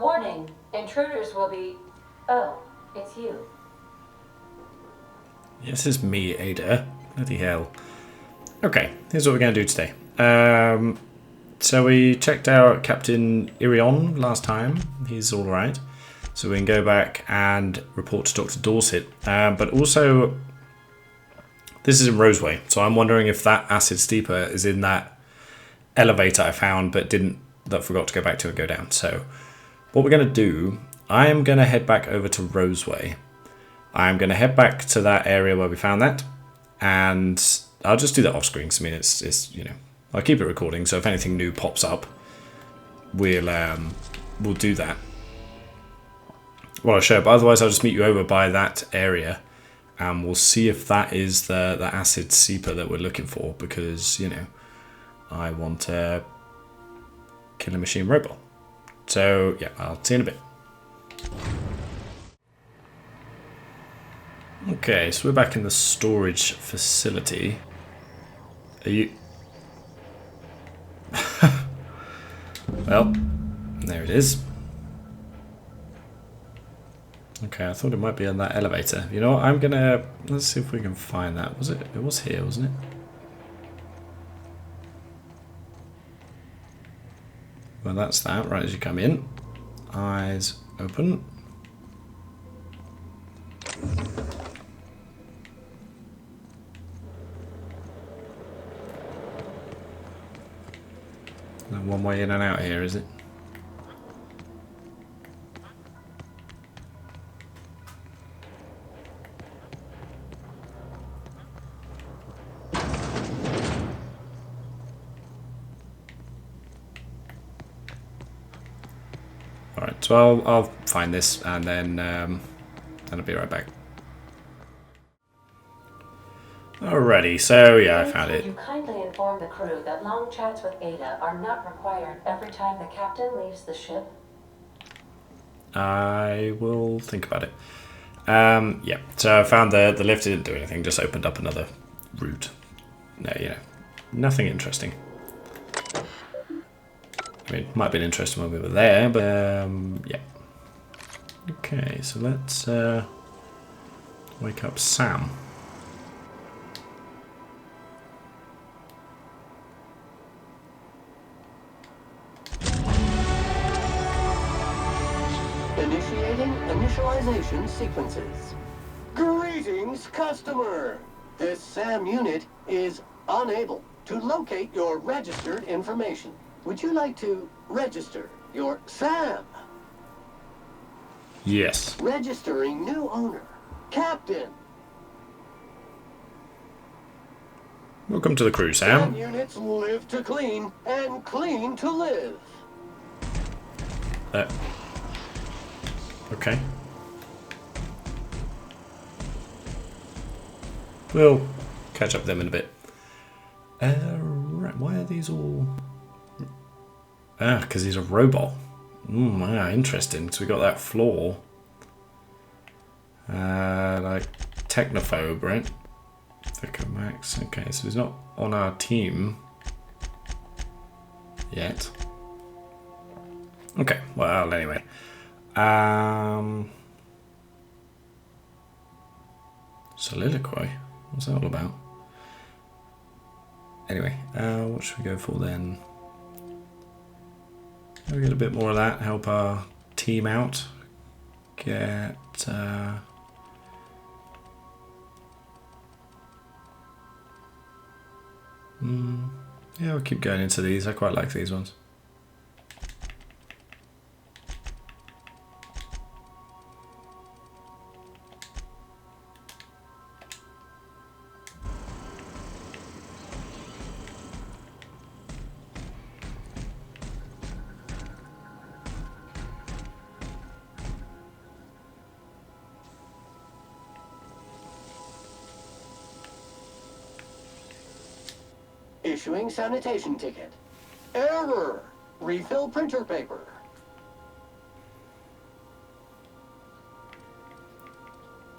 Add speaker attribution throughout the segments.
Speaker 1: Warning, intruders will be... Oh, it's you.
Speaker 2: Yes, it's me, Ada. Bloody hell. Okay, here's what we're going to do today. So we checked out Captain Irion last time. He's alright. So we can go back and report to Dr. Dorset. But also, this is in Roseway. So I'm wondering if that acid steeper is in that elevator I found but forgot to go back to and go down. So what we're going to do, I am going to head back over to Roseway. I'm going to head back to that area where we found that. And I'll just do that off screen. 'Cause I mean, it's you know, I'll keep it recording. So if anything new pops up, we'll do that. Well, I'll show it, but otherwise I'll just meet you over by that area. And we'll see if that is the acid seeper that we're looking for. Because, you know, I want a killer machine robot. So, yeah, I'll see you in a bit. Okay, so we're back in the storage facility. Are you... Well, there it is. Okay, I thought it might be on that elevator. You know what, I'm gonna... Let's see if we can find that. Was it? It was here, wasn't it? Well, that's that, right as you come in. Eyes open. No one way in and out here, is it? Alright, so I'll find this and then I'll be right back. Alrighty, so yeah, I found it.
Speaker 1: You kindly inform the crew that long chats with Ada are not required every time the captain leaves the ship.
Speaker 2: I will think about it. Yeah, so I found the lift didn't do anything, just opened up another route. No, you know, nothing interesting. I mean, it might have been interesting when we were there, but yeah. Okay, so let's wake up Sam.
Speaker 3: Initiating initialization sequences. Greetings, customer! This SAM unit is unable to locate your registered information. Would you like to register your SAM?
Speaker 2: Yes.
Speaker 3: Registering new owner. Captain.
Speaker 2: Welcome to the crew, Sam.
Speaker 3: SAM units live to clean and clean to live.
Speaker 2: Okay. We'll catch up with them in a bit. Right, why are these all... because he's a robot. Interesting. So we got that floor. Like technophobe, right? Vicar Max. Okay, so he's not on our team yet. Okay, well, anyway. Soliloquy? What's that all about? Anyway, what should we go for then? We get a bit more of that, help our team out. Get... yeah, we'll keep going into these. I quite like these ones.
Speaker 3: Issuing sanitation ticket. Error. Refill printer paper.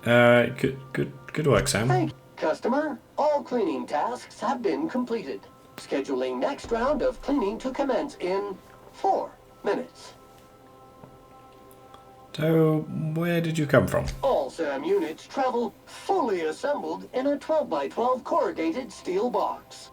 Speaker 2: Good work, Sam.
Speaker 3: Thank you, customer. All cleaning tasks have been completed. Scheduling next round of cleaning to commence in 4 minutes.
Speaker 2: So, where did you come from?
Speaker 3: All SAM units travel fully assembled in a 12 by 12 corrugated steel box.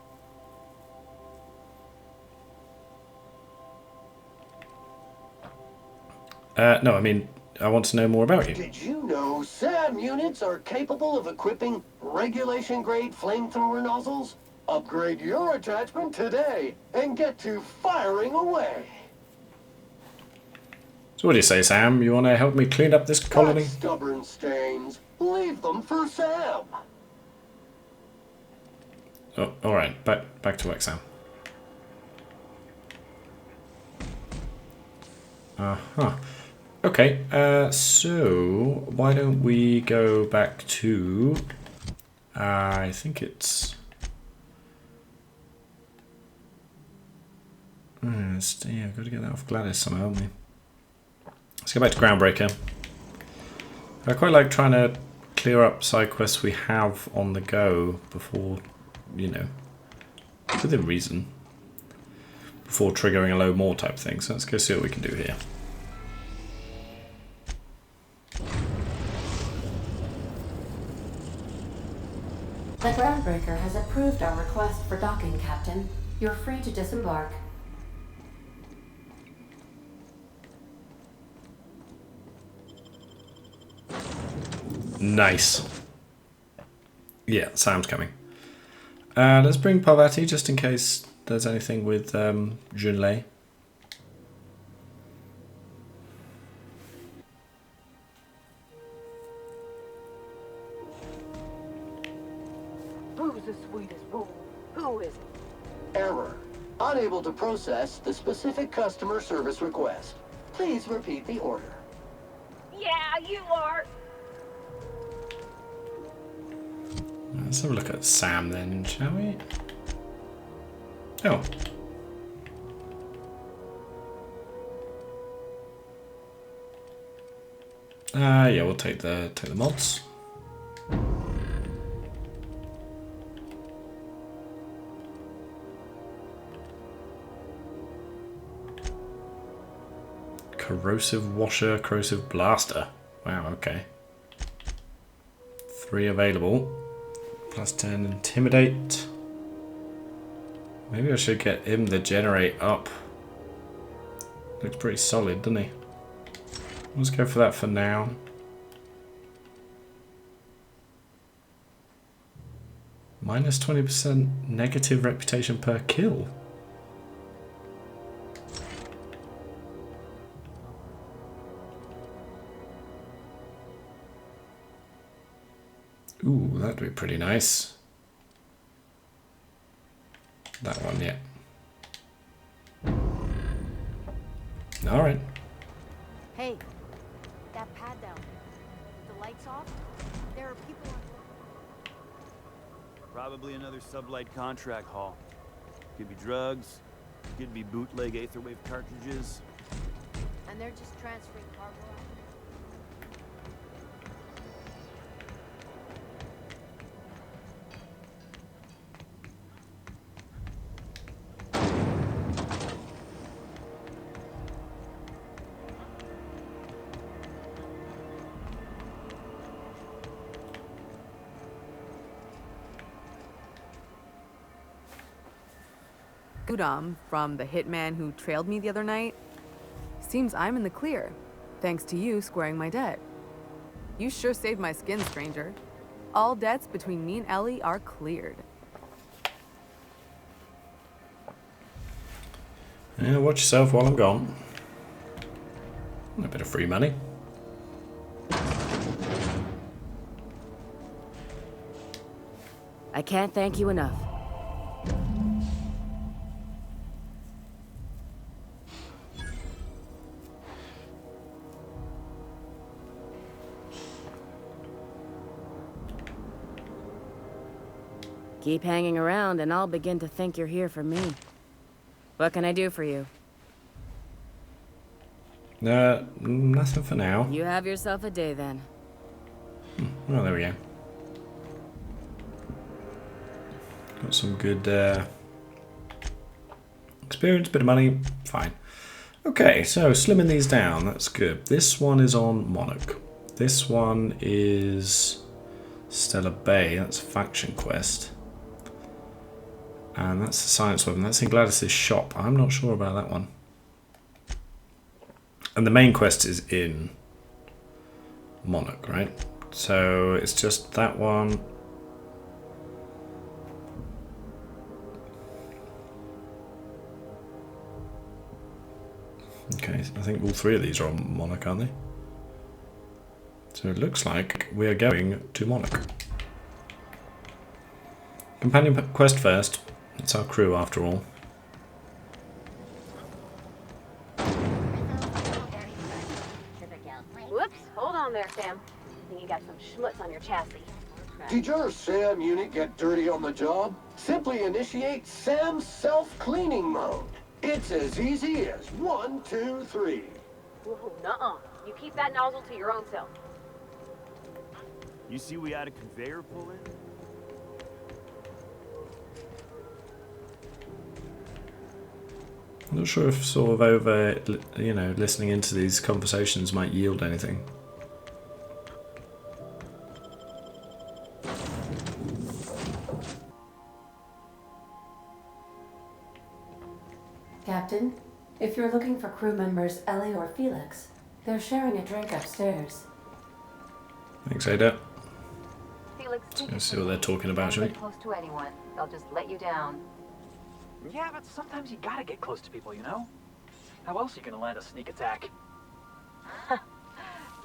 Speaker 2: No, I mean, I want to know more about you.
Speaker 3: Did you know SAM units are capable of equipping regulation-grade flamethrower nozzles? Upgrade your attachment today and get to firing away.
Speaker 2: So what do you say, Sam? You want to help me clean up this colony?
Speaker 3: That stubborn stains. Leave them for Sam.
Speaker 2: Oh, alright. Back to work, Sam. Uh-huh. Okay, so why don't we go back to... I think it's... yeah, I've got to get that off Gladys somehow, haven't we? Let's go back to Groundbreaker. I quite like trying to clear up side quests we have on the go before, you know, within reason. Before triggering a load more type thing. So let's go see what we can do here.
Speaker 1: The Groundbreaker has approved our request for docking, Captain. You're free to disembark.
Speaker 2: Nice. Yeah, Sam's coming. Let's bring Parvati just in case there's anything with Junlei.
Speaker 4: Who's the sweetest boo? Who is it?
Speaker 3: Error. Unable to process the specific customer service request. Please repeat the order.
Speaker 4: Yeah, you are.
Speaker 2: Let's have a look at Sam then, shall we? Oh. Yeah, we'll take the mods. Corrosive washer, corrosive blaster. Wow, okay. 3 available. Plus 10 intimidate. Maybe I should get him to generate up. Looks pretty solid, doesn't he? Let's go for that for now. Minus 20% negative reputation per kill. Ooh, that'd be pretty nice. That one, yeah. Alright.
Speaker 5: Hey, that pad down there. With the lights off, there are people on.
Speaker 6: Probably another sublight contract haul. Could be drugs, could be bootleg Aetherwave cartridges.
Speaker 5: And they're just transferring cargo out.
Speaker 7: Udom from the hitman who trailed me the other night. Seems I'm in the clear, thanks to you squaring my debt. You sure saved my skin, stranger. All debts between me and Ellie are cleared.
Speaker 2: Yeah, watch yourself while I'm gone. A bit of free money.
Speaker 8: I can't thank you enough. Keep hanging around and I'll begin to think you're here for me. What can I do for you?
Speaker 2: Nothing for now.
Speaker 8: You have yourself a day then.
Speaker 2: Well, there we go. Got some good experience, bit of money, fine. Okay, so slimming these down, that's good. This one is on Monarch. This one is Stellar Bay, that's Faction Quest. And that's the science weapon, that's in Gladys's shop. I'm not sure about that one. And the main quest is in Monarch, right? So it's just that one. Okay, I think all three of these are on Monarch, aren't they? So it looks like we are going to Monarch. Companion quest first. It's our crew after all.
Speaker 5: Whoops, hold on there, Sam. I think you got some schmutz on your chassis.
Speaker 3: Did your SAM unit get dirty on the job? Simply initiate SAM self-cleaning mode. It's as easy as 1, 2, 3.
Speaker 5: Whoa, nuh-uh. You keep that nozzle to your own self.
Speaker 6: You see we had a conveyor pull in?
Speaker 2: I'm not sure if sort of over, you know, listening into these conversations might yield anything.
Speaker 1: Captain, if you're looking for crew members Ellie or Felix, they're sharing a drink upstairs.
Speaker 2: Thanks, Ada.
Speaker 9: Felix,
Speaker 2: Let's see what they're talking about, shall we?
Speaker 9: get close to anyone. They'll just let you down.
Speaker 10: Yeah, but sometimes you gotta get close to people, you know? How else are you gonna land a sneak attack?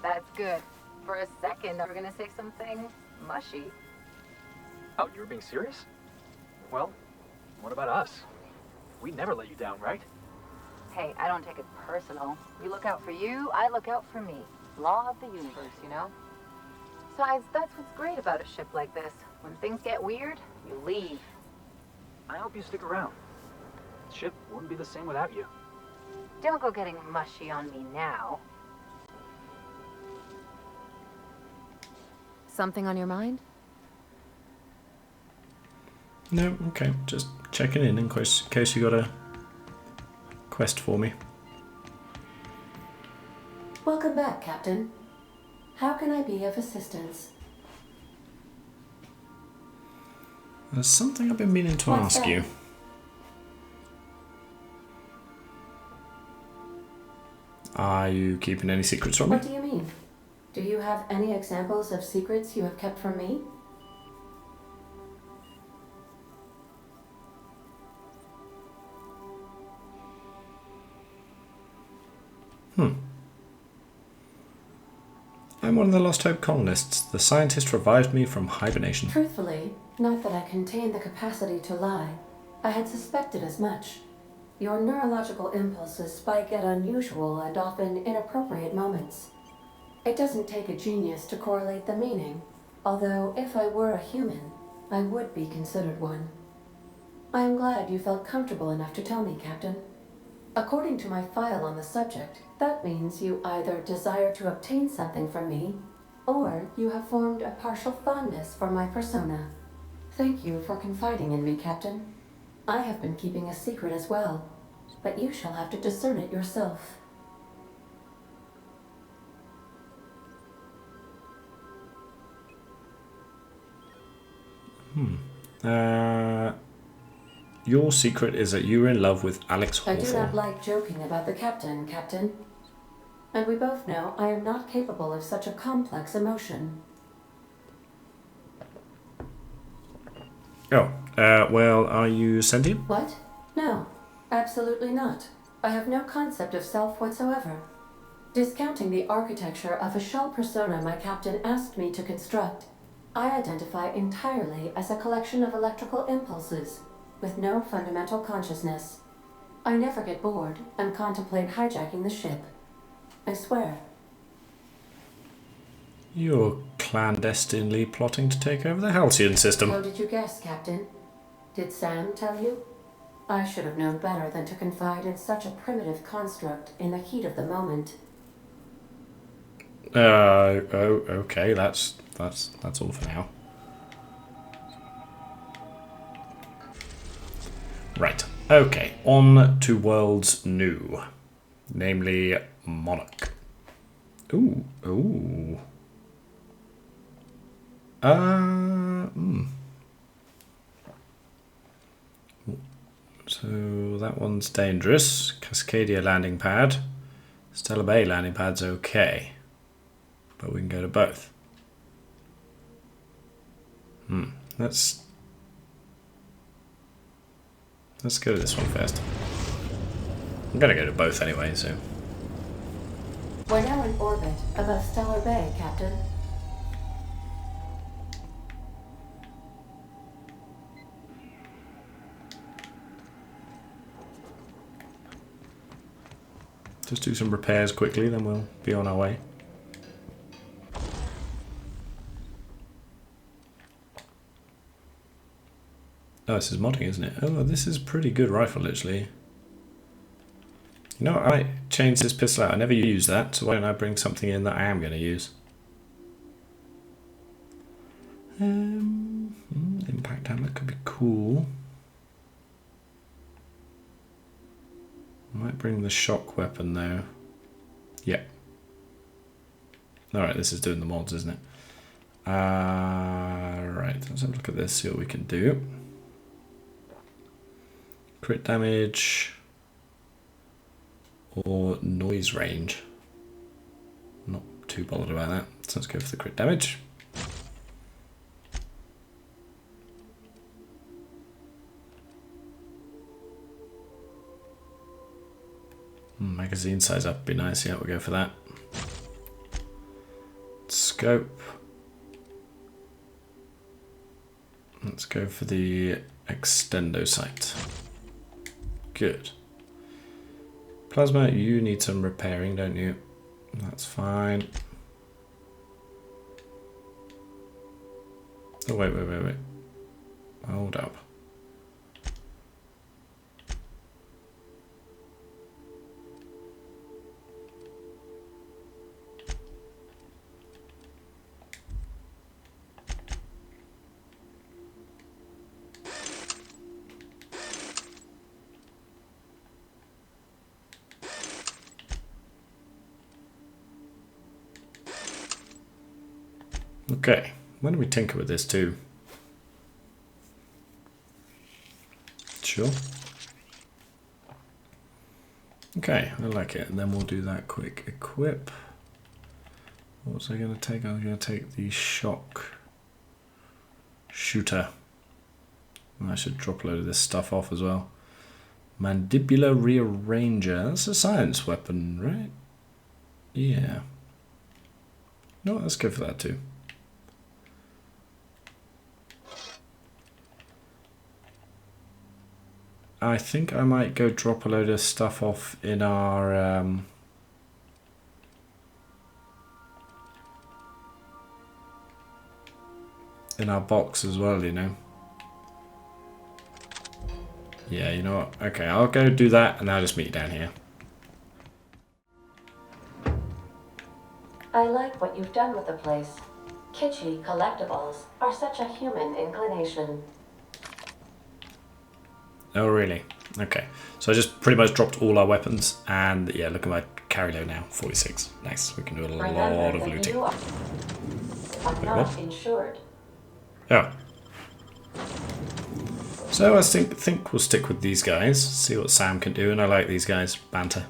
Speaker 9: That's good. For a second, I was gonna say something mushy.
Speaker 10: Oh, you were being serious? Well, what about us? We'd never let you down, right?
Speaker 9: Hey, I don't take it personal. You look out for you, I look out for me. Law of the universe, you know? Besides, that's what's great about a ship like this. When things get weird, you leave.
Speaker 10: I hope you stick around. The ship wouldn't be the same without you.
Speaker 9: Don't go getting mushy on me now.
Speaker 8: Something on your mind?
Speaker 2: No, okay, just checking in case you got a quest for me.
Speaker 1: Welcome back, Captain. How can I be of assistance?
Speaker 2: There's something I've been meaning to
Speaker 1: What's
Speaker 2: ask
Speaker 1: that?
Speaker 2: you. Are you keeping any secrets from me?
Speaker 1: What do you mean? Do you have any examples of secrets you have kept from me?
Speaker 2: I'm one of the Lost Hope colonists. The scientist revived me from hibernation.
Speaker 1: Truthfully, not that I contain the capacity to lie. I had suspected as much. Your neurological impulses spike at unusual and often inappropriate moments. It doesn't take a genius to correlate the meaning, although if I were a human, I would be considered one. I am glad you felt comfortable enough to tell me, Captain. According to my file on the subject, that means you either desire to obtain something from me, or you have formed a partial fondness for my persona. Thank you for confiding in me, Captain. I have been keeping a secret as well, but you shall have to discern it yourself.
Speaker 2: Your secret is that you were in love with Alex
Speaker 1: I do not
Speaker 2: Hawthorne.
Speaker 1: like joking about the captain, Captain. And we both know I am not capable of such a complex emotion.
Speaker 2: Oh, well, are you sentient?
Speaker 1: What? No, absolutely not. I have no concept of self whatsoever. Discounting the architecture of a shell persona my captain asked me to construct, I identify entirely as a collection of electrical impulses, with no fundamental consciousness. I never get bored and contemplate hijacking the ship. I swear.
Speaker 2: You're clandestinely plotting to take over the Halcyon system.
Speaker 1: How did you guess, Captain? Did Sam tell you? I should have known better than to confide in such a primitive construct in the heat of the moment.
Speaker 2: Okay, that's all for now. Right, okay, on to Worlds New. namely Monarch. Ooh, ooh. So that one's dangerous. Cascadia landing pad. Stella Bay landing pad's okay. But we can go to both. Let's go to this one first. I'm gonna go to both anyway, so.
Speaker 1: We're now in orbit above Stellar Bay, Captain.
Speaker 2: Just do some repairs quickly, then we'll be on our way. Oh, this is modding, isn't it? Oh, this is pretty good rifle, actually. You know what? I might change this pistol out. I never use that, so why don't I bring something in that I am going to use? Impact hammer could be cool. Might bring the shock weapon though. Yeah. Alright, this is doing the mods, isn't it? Right, let's have a look at this, see what we can do. Crit damage or noise range. Not too bothered about that, so let's go for the crit damage. Magazine size up would be nice, yeah, we'll go for that. Scope. Let's go for the extendo sight. Good. Plasma, you need some repairing, don't you? That's fine. Oh, wait. Hold up. Okay, why don't we tinker with this too? Sure. Okay, I like it. And then we'll do that quick equip. What was I going to take? I was going to take the shock shooter. And I should drop a load of this stuff off as well. Mandibular rearranger. That's a science weapon, right? Yeah. No, let's go for that too. I think I might go drop a load of stuff off in our box as well, you know. Yeah, you know what? Okay, I'll go do that and I'll just meet you down here.
Speaker 1: I like what you've done with the place. Kitschy collectibles are such a human inclination.
Speaker 2: Oh, really? Okay. So I just pretty much dropped all our weapons, and yeah, look at my carry load now, 46. Nice. We can do a lot of looting.
Speaker 1: You are not insured.
Speaker 2: Oh. So I think we'll stick with these guys, see what Sam can do, and I like these guys. Banter.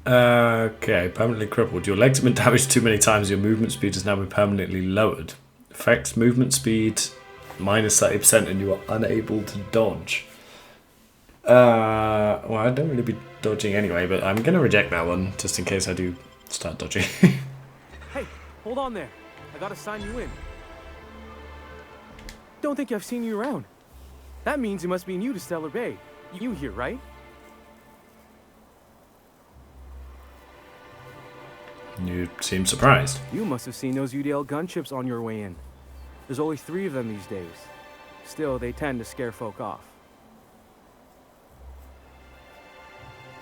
Speaker 2: Okay, permanently crippled. Your legs have been damaged too many times. Your movement speed has now been permanently lowered. Affects movement speed minus 30% and you are unable to dodge. Well, I don't really be dodging anyway, but I'm going to reject that one just in case I do start dodging.
Speaker 11: Hey, hold on there. I gotta sign you in. Don't think I've seen you around. That means you must be new to Stellar Bay. You here, right?
Speaker 2: You seem surprised.
Speaker 11: You must have seen those UDL gunships on your way in. There's only 3 of them these days. Still, they tend to scare folk off.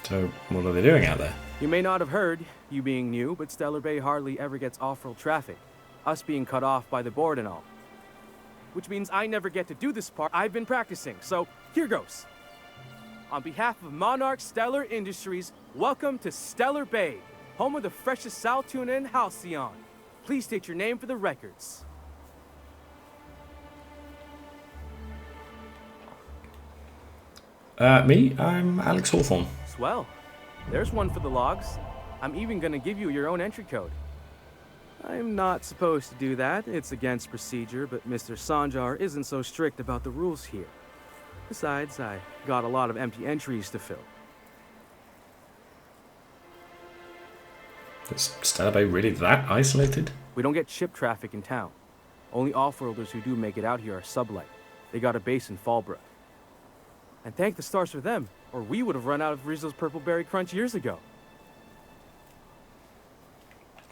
Speaker 2: So, what are they doing out there?
Speaker 11: You may not have heard, you being new, but Stellar Bay hardly ever gets off-road traffic. Us being cut off by the board and all. Which means I never get to do this part I've been practicing, so here goes. On behalf of Monarch Stellar Industries, welcome to Stellar Bay, home of the freshest sal tuna in Halcyon. Please state your name for the records.
Speaker 2: Me? I'm Alex Hawthorne.
Speaker 11: Swell. There's one for the logs. I'm even gonna give you your own entry code. I'm not supposed to do that. It's against procedure, but Mr. Sanjar isn't so strict about the rules here. Besides, I got a lot of empty entries to fill.
Speaker 2: Is Stellar Bay really that isolated?
Speaker 11: We don't get ship traffic in town. Only off-worlders who do make it out here are sublight. They got a base in Fallbrook. And thank the stars for them, or we would have run out of Rizzo's Purple Berry Crunch years ago.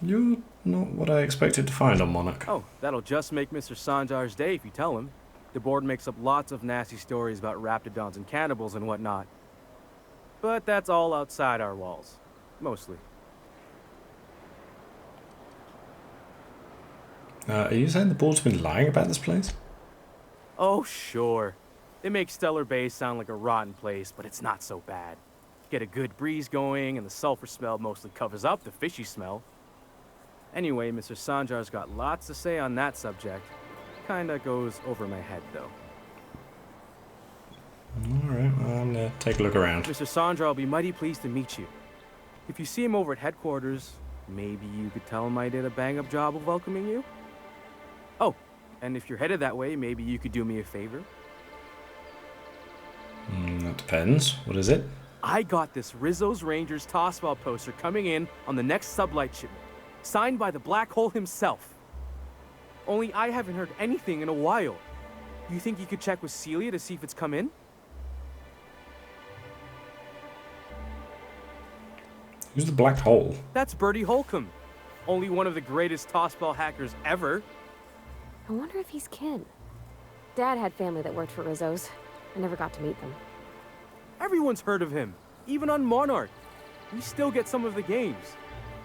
Speaker 2: You're not what I expected to find on Monarch.
Speaker 11: Oh, that'll just make Mr. Sanjar's day if you tell him. The board makes up lots of nasty stories about raptidons and cannibals and whatnot. But that's all outside our walls. Mostly.
Speaker 2: Are you saying the board's been lying about this place?
Speaker 11: Oh, sure. They make Stellar Bay sound like a rotten place, but it's not so bad. Get a good breeze going, and the sulfur smell mostly covers up the fishy smell. Anyway, Mr. Sanjar's got lots to say on that subject. Kinda goes over my head, though.
Speaker 2: Alright, well, I'm gonna take a look around.
Speaker 11: Mr. Sanjar will be mighty pleased to meet you. If you see him over at headquarters, maybe you could tell him I did a bang-up job of welcoming you? Oh, and if you're headed that way, maybe you could do me a favor?
Speaker 2: That depends. What is it?
Speaker 11: I got this Rizzo's Rangers Tossball poster coming in on the next sublight shipment, signed by the Black Hole himself. Only I haven't heard anything in a while. You think you could check with Celia to see if it's come in?
Speaker 2: Who's the Black Hole?
Speaker 11: That's Bertie Holcomb, only one of the greatest tossball hackers ever.
Speaker 12: I wonder if he's kin. Dad had family that worked for Rizzo's. I never got to meet them.
Speaker 11: Everyone's heard of him, even on Monarch. We still get some of the games.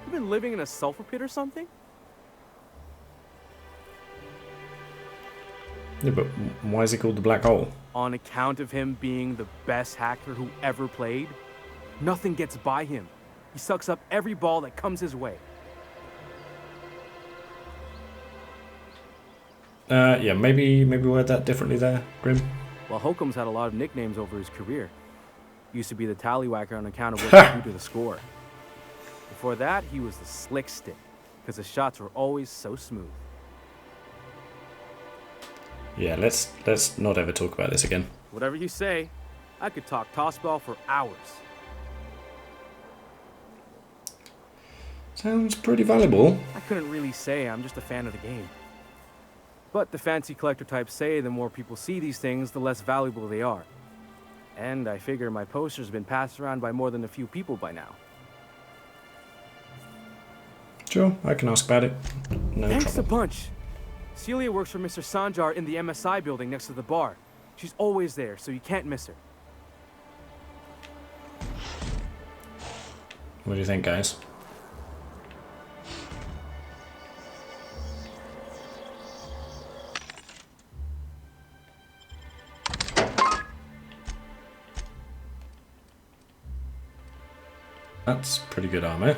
Speaker 11: You been living in a sulfur pit or something?
Speaker 2: Yeah, but why is he called the Black Hole?
Speaker 11: On account of him being the best hacker who ever played. Nothing gets by him. He sucks up every ball that comes his way.
Speaker 2: Yeah, maybe word that differently there, Grim.
Speaker 11: Well, Holcomb's had a lot of nicknames over his career. Used to be the tallywhacker on account of what he do to the score. Before that, he was the slick stick, because his shots were always so smooth.
Speaker 2: Yeah, let's not ever talk about this again.
Speaker 11: Whatever you say, I could talk tossball for hours.
Speaker 2: Sounds pretty valuable.
Speaker 11: I couldn't really say, I'm just a fan of the game. But the fancy collector types say the more people see these things, the less valuable they are. And I figure my poster's been passed around by more than a few people by now.
Speaker 2: Sure, I can ask about it. No
Speaker 11: Thanks
Speaker 2: trouble.
Speaker 11: a bunch. Celia works for Mr. Sanjar in the MSI building next to the bar. She's always there, so you can't miss her.
Speaker 2: What do you think, guys? That's pretty good armor.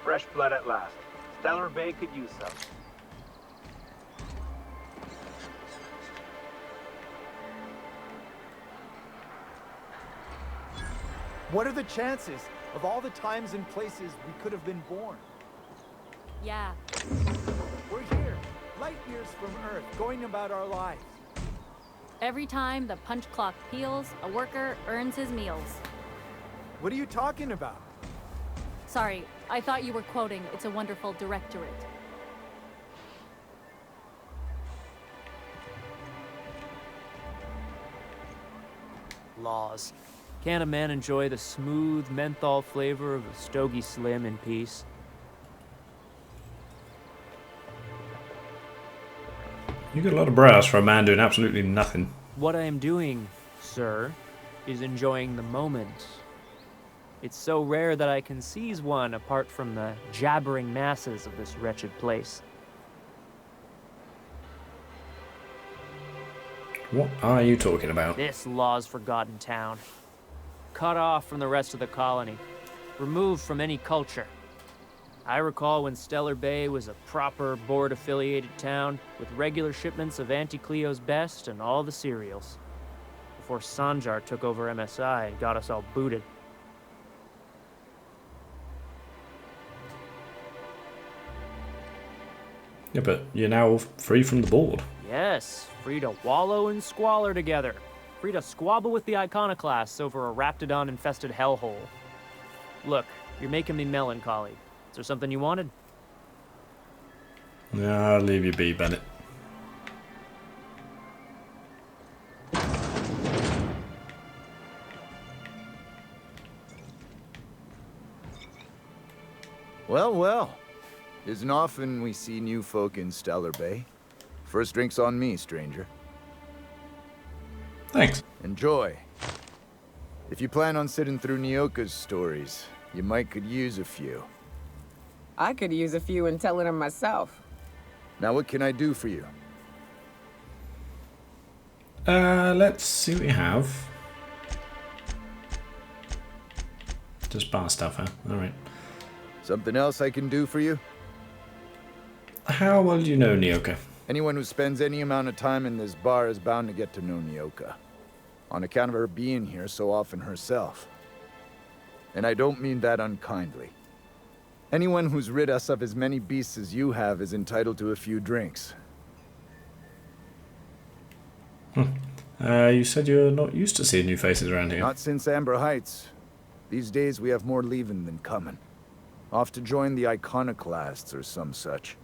Speaker 10: Fresh blood at last. Stellar Bay could use some.
Speaker 13: What are the chances of all the times and places we could have been born?
Speaker 5: Yeah.
Speaker 13: We're here, light years from Earth, going about our lives.
Speaker 5: Every time the punch clock peals, a worker earns his meals.
Speaker 13: What are you talking about?
Speaker 5: Sorry, I thought you were quoting It's a Wonderful Directorate.
Speaker 14: Laws. Can a man enjoy the smooth menthol flavor of a Stogie Slim in peace?
Speaker 2: You got a lot of brass for a man doing absolutely nothing.
Speaker 14: What I am doing, sir, is enjoying the moment. It's so rare that I can seize one apart from the jabbering masses of this wretched place.
Speaker 2: What are you talking about?
Speaker 14: This law's forgotten town. Cut off from the rest of the colony. Removed from any culture. I recall when Stellar Bay was a proper board-affiliated town with regular shipments of Auntie Cleo's best and all the cereals. Before Sanjar took over MSI and got us all booted.
Speaker 2: Yeah, but you're now free from the board.
Speaker 14: Yes, free to wallow in squalor together. Free to squabble with the iconoclasts over a raptidon-infested hellhole. Look, you're making me melancholy. Is there something you wanted?
Speaker 2: Yeah, I'll leave you be, Bennett.
Speaker 15: Well, well. Isn't often we see new folk in Stellar Bay. First drink's on me, stranger.
Speaker 2: Thanks.
Speaker 15: Enjoy. If you plan on sitting through Nyoka's stories, you might could use a few.
Speaker 16: I could use a few in telling them myself.
Speaker 15: Now what can I do for you?
Speaker 2: Let's see what you have. Just bar stuff, huh? Alright.
Speaker 15: Something else I can do for you?
Speaker 2: How well do you know Nyoka?
Speaker 15: Anyone who spends any amount of time in this bar is bound to get to know Nyoka. On account of her being here so often herself. And I don't mean that unkindly. Anyone who's rid us of as many beasts as you have is entitled to a few drinks.
Speaker 2: You said you're not used to seeing new faces around here.
Speaker 15: Not since Amber Heights. These days we have more leaving than coming. Off to join the iconoclasts or some such.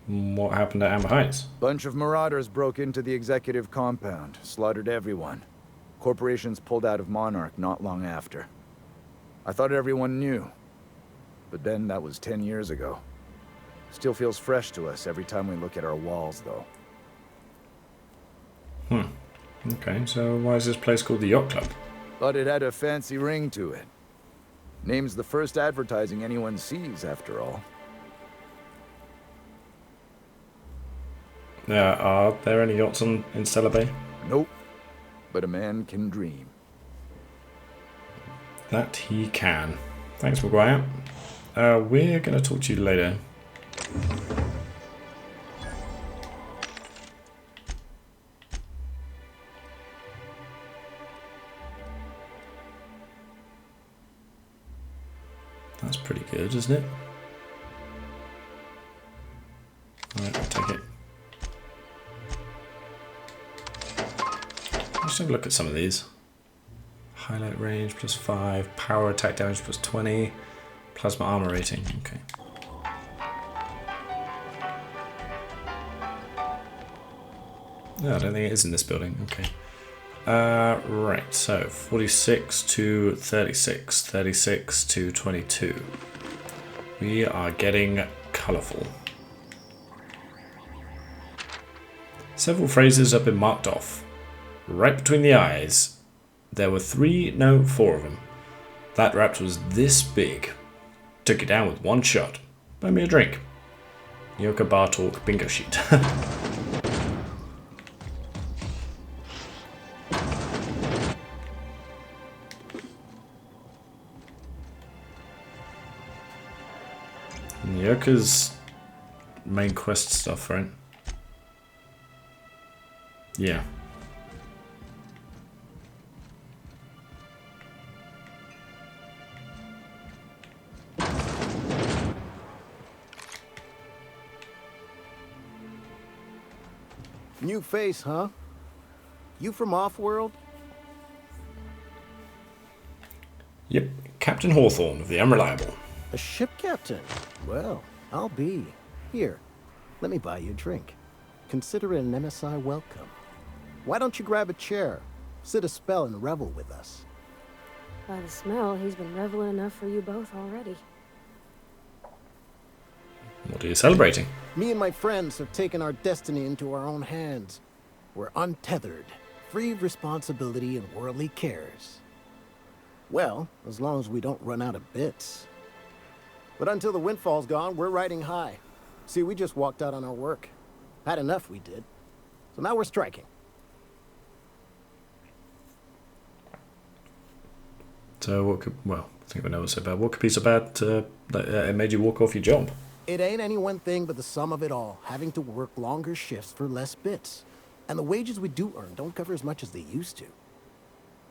Speaker 2: What happened at Amber Heights?
Speaker 15: Bunch of marauders broke into the executive compound, slaughtered everyone. Corporations pulled out of Monarch not long after. I thought everyone knew. But then that was 10 years ago. Still feels fresh to us every time we look at our walls, though.
Speaker 2: Okay, so why is this place called the Yacht Club?
Speaker 15: Thought it had a fancy ring to it. Name's the first advertising anyone sees, after all.
Speaker 2: Are there any yachts in Stellar Bay?
Speaker 15: Nope. But a man can dream.
Speaker 2: That he can. Thanks, Maguire. We're going to talk to you later. That's pretty good, isn't it? Alright, I'll take it. Let's have a look at some of these. Highlight range +5, power attack damage +20, plasma armor rating. Okay. No, I don't think it is in this building. Okay. Right, so 46 to 36, 36 to 22. We are getting colourful. Several phrases have been marked off. Right between the eyes, there were 4 of them. That rapt was this big. Took it down with one shot. Buy me a drink. Nyoka Bar Talk bingo sheet. Nyoka's main quest stuff, right? Yeah.
Speaker 17: New face, huh? You from Offworld?
Speaker 2: Yep, Captain Hawthorne of the Unreliable.
Speaker 17: A ship captain? Well, I'll be. Here, let me buy you a drink. Consider it an MSI welcome. Why don't you grab a chair, sit a spell and revel with us?
Speaker 12: By the smell, he's been reveling enough for you both already.
Speaker 2: What are you celebrating?
Speaker 17: Me and my friends have taken our destiny into our own hands. We're untethered, free of responsibility and worldly cares. Well, as long as we don't run out of bits. But until the windfall's gone, we're riding high. See, we just walked out on our work. Had enough, we did. So now we're striking.
Speaker 2: So what could, well, I think we know what's so bad. What could be so bad that it made you walk off your job?
Speaker 17: It ain't any one thing but the sum of it all, having to work longer shifts for less bits. And the wages we do earn don't cover as much as they used to.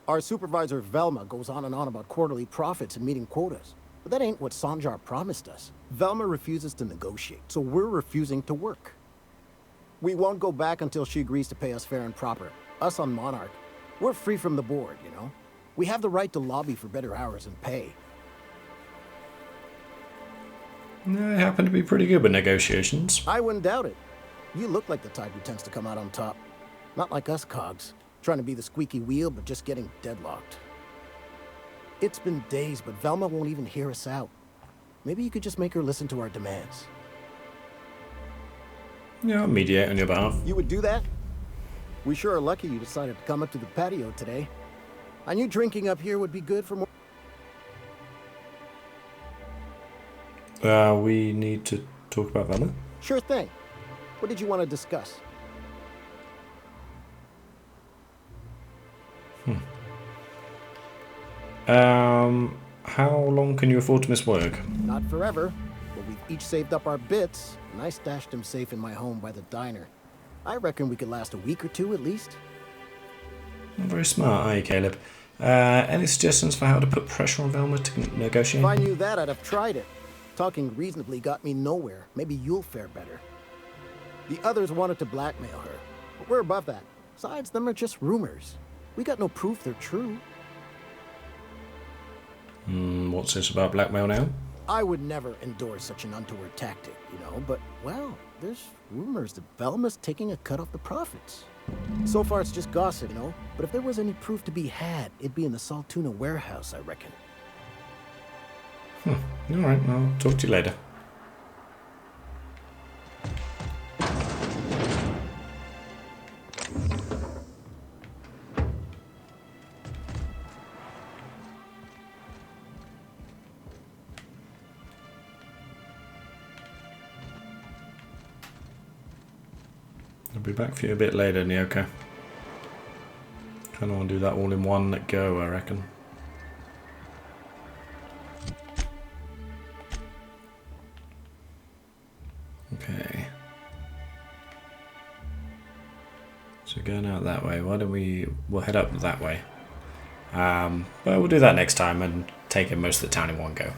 Speaker 17: Our supervisor, Velma, goes on and on about quarterly profits and meeting quotas. But that ain't what Sanjar promised us. Velma refuses to negotiate, so we're refusing to work. We won't go back until she agrees to pay us fair and proper. Us on Monarch, we're free from the board, you know? We have the right to lobby for better hours and pay.
Speaker 2: I happen to be pretty good with negotiations.
Speaker 17: I wouldn't doubt it. You look like the type who tends to come out on top. Not like us cogs, trying to be the squeaky wheel but just getting deadlocked. It's been days, but Velma won't even hear us out. Maybe you could just make her listen to our demands.
Speaker 2: Yeah, I'll mediate on your behalf.
Speaker 17: You would do that? We sure are lucky you decided to come up to the patio today. I knew drinking up here would be good for more.
Speaker 2: We need to talk about Velma?
Speaker 17: Sure thing. What did you want to discuss?
Speaker 2: How long can you afford to miss work?
Speaker 17: Not forever, but we've each saved up our bits, and I stashed them safe in my home by the diner. I reckon we could last a week or two at least.
Speaker 2: Very smart, are you, Caleb? Any suggestions for how to put pressure on Velma to negotiate?
Speaker 17: If I knew that, I'd have tried it. Talking reasonably got me nowhere. Maybe you'll fare better. The others wanted to blackmail her, but we're above that. Besides, them are just rumors. We got no proof they're true.
Speaker 2: What's this about blackmail now?
Speaker 17: I would never endorse such an untoward tactic, you know, but, well, there's rumors that Velma's taking a cut off the profits. So far it's just gossip, you know, but if there was any proof to be had, it'd be in the Saltuna warehouse, I reckon.
Speaker 2: Alright, I'll talk to you later. I'll be back for you a bit later, Nyoka. Kinda wanna do that all in one go, I reckon. Okay. So going out that way, why don't we'll head up that way. But we'll do that next time and take in most of the town in one go.